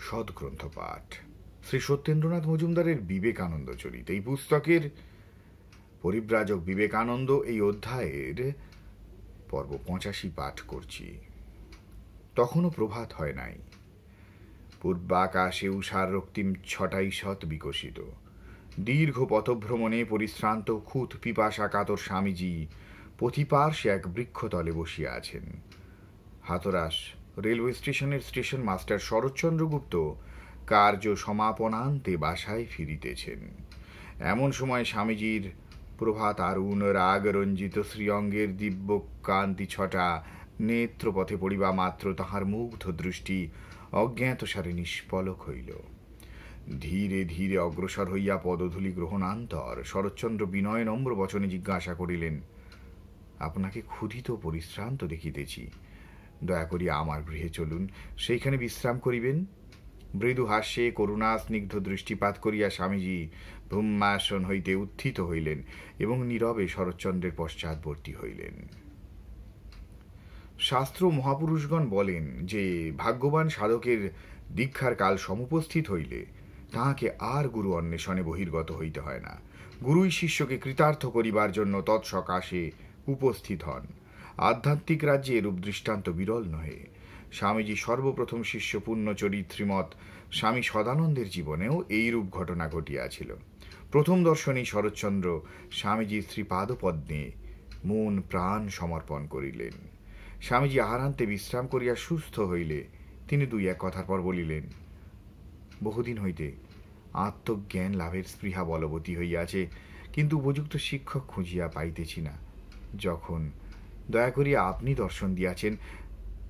সদ্গ্রন্থ পাঠ শ্রী সত্যেন্দ্রনাথ মজুমদারের বিবেকানন্দ চরিত। এই পুস্তকের পরিব্রাজক বিবেকানন্দ এই অধ্যায়ের পর্ব ৮৫ পাঠ করছি। তখনও প্রভাত হয় নাই। পূর্বাকাশে উষার রক্তিম ছটাই শত বিকশিত। দীর্ঘ পথভ্রমণে পরিশ্রান্ত খুঁত পিপাসা কাতর স্বামীজি পথিপার্শ্বে এক বৃক্ষতলে বসিয়া আছেন। হাতরাস রেলওয়ে স্টেশনের স্টেশন মাস্টার শরৎচন্দ্র গুপ্ত কার্য সমাপনান্তে বাসায় ফিরিতেছেন। এমন সময় স্বামীজির প্রভাত আরুণ রাগরঞ্জিত শ্রীঅঙ্গের দিব্য কান্তি ছটা নেত্রপথে পড়িবা মাত্র তাহার মুগ্ধ দৃষ্টি অজ্ঞাতসারে নিষ্পলক হইল। ধীরে ধীরে অগ্রসর হইয়া পদধূলি গ্রহণান্তর শরৎচন্দ্র বিনয় নম্র বচনে জিজ্ঞাসা করিলেন, আপনাকে ক্ষুধিত পরিশ্রান্ত দেখিতেছি, দয়া করিয়া আমার গৃহে চলুন, সেইখানে বিশ্রাম করিবেন। মৃদু হাস্যে করুণা স্নিগ্ধ দৃষ্টিপাত করিয়া স্বামীজি ব্রহ্মাসন হইতে উত্থিত হইলেন এবং নীরবে শরৎচন্দ্রের পশ্চাৎবর্তী হইলেন। শাস্ত্র মহাপুরুষগণ বলেন যে ভাগ্যবান সাধকের দীক্ষার কাল সমুপস্থিত হইলে তাহাকে আর গুরু অন্বেষণে বহির্গত হইতে হয় না। গুরুই শিষ্যকে কৃতার্থ করিবার জন্য তৎসকাশে উপস্থিত হন। আধ্যাত্মিক রাজ্যে এরূপ দৃষ্টান্ত বিরল নহে। স্বামীজি সর্বপ্রথম শিষ্য পুণ্যচরিত শ্রীমৎ স্বামী সদানন্দের জীবনেও এইরূপ ঘটনা ঘটিয়াছিল। প্রথম দর্শনেই শরৎচন্দ্র স্বামীজির শ্রীপাদপদ্মে মন প্রাণ সমর্পণ করিলেন। স্বামীজি আহারান্তে বিশ্রাম করিয়া সুস্থ হইলে তিনি দুই এক কথার পর বলিলেন, বহুদিন হইতে আত্মজ্ঞান লাভের স্পৃহা বলবতী হইয়াছে, কিন্তু উপযুক্ত শিক্ষক খুঁজিয়া পাইতেছি না। যখন দয়া করিয়া আপনি দর্শন দিয়াছেন,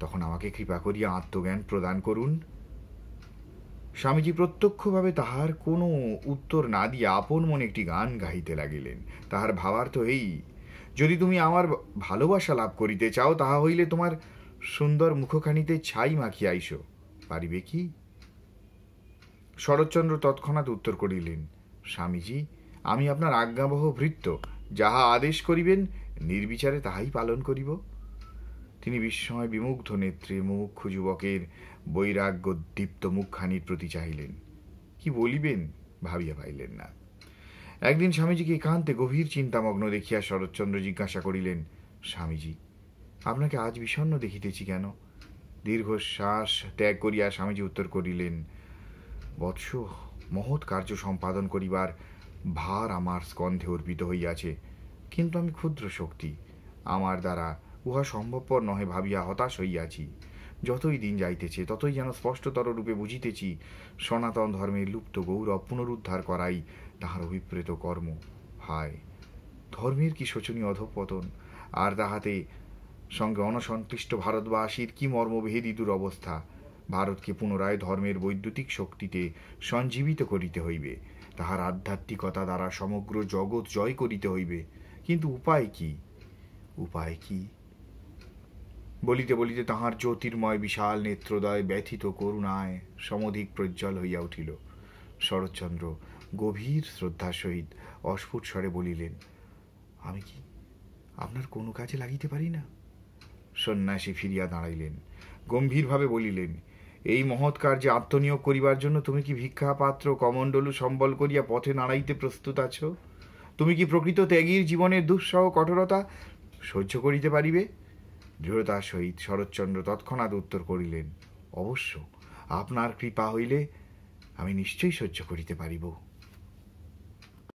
তখন আমাকে কৃপা করিয়া আত্মজ্ঞান প্রদান করুন। স্বামীজি প্রত্যক্ষভাবে তাহার কোনো উত্তর না দিয়া আপন মনে একটি গান গাহিতে লাগিলেন। তাহার ভাবার্থ এই, যদি তুমি আমার ভালোবাসা লাভ করিতে চাও, তাহা হইলে তোমার সুন্দর মুখখানিতে ছাই মাখিয়া আইসো। পারিবে কি? শরৎচন্দ্র তৎক্ষণাৎ উত্তর করিলেন, স্বামীজি, আমি আপনার আজ্ঞাবহ ভৃত্য, যাহা আদেশ করিবেন নির্বিচারে তাহাই পালন করিব। তিনি বিস্ময় বিমুগ্ধ নেত্রে মুখ্য যুবকের বৈরাগ্যদীপ্ত মুখখানির প্রতি চাহিলেন। কি বলিবেন ভাবিয়া পাইলেন না। একদিন স্বামীজিকে একান্তে গভীর চিন্তামগ্ন দেখিয়া শরৎচন্দ্র জিজ্ঞাসা করিলেন, স্বামীজি, আপনাকে আজ বিষণ্ণ দেখিতেছি কেন? দীর্ঘশ্বাস ত্যাগ করিয়া স্বামীজি উত্তর করিলেন, বৎস, মহৎ কার্য সম্পাদন করিবার ভার আমার স্কন্ধে অর্পিত হইয়াছে, কিন্তু আমি ক্ষুদ্র শক্তি, আমার দ্বারা উহা সম্ভবপর নহে ভাবিয়া হতাশ হইয়াছি। যতই দিন যাইতেছে ততই যেন স্পষ্টতর রূপে বুঝিতেছি সনাতন ধর্মের লুপ্ত গৌরব পুনরুদ্ধার করাই তাহার অভিপ্রেত কর্ম। হায়, ধর্মের কি শোচনীয় অধঃপতন, আর তাহাতে সঙ্গে অনসন্তুষ্ট ভারতবাসীর কি মর্মভেদী দুরবস্থা। ভারতকে পুনরায় ধর্মের বৈদ্যুতিক শক্তিতে সঞ্জীবিত করিতে হইবে, তাহার আধ্যাত্মিকতা দ্বারা সমগ্র জগৎ জয় করিতে হইবে, কিন্তু উপায় কি? উপায় কি? বলিতে বলিতে তাহার জ্যোতির্ময় বিশাল নেত্রদয় ব্যথিত করুণায় সমধিক প্রজ্জ্বল হইয়া উঠিল। শরৎচন্দ্র গভীর শ্রদ্ধার সহিত অস্ফুট স্বরে বলিলেন, আমি কি আপনার কোনো কাজে লাগিতে পারি না? সন্ন্যাসী ফিরিয়া দাঁড়াইলেন, গম্ভীরভাবে বলিলেন, এই মহৎ কার্যে আত্মনিয়োগ করিবার জন্য তুমি কি ভিক্ষাপাত্র কমণ্ডলু সম্বল করিয়া পথে নাড়াইতে প্রস্তুত আছো? তুমি কি প্রকৃত ত্যাগীর জীবনের দুঃসহ কঠোরতা সহ্য করিতে পারিবে? দৃঢ়তার সহিত শরৎচন্দ্র তৎক্ষণাৎ উত্তর করিলেন, অবশ্য, আপনার কৃপা হইলে আমি নিশ্চয়ই সহ্য করিতে পারিব।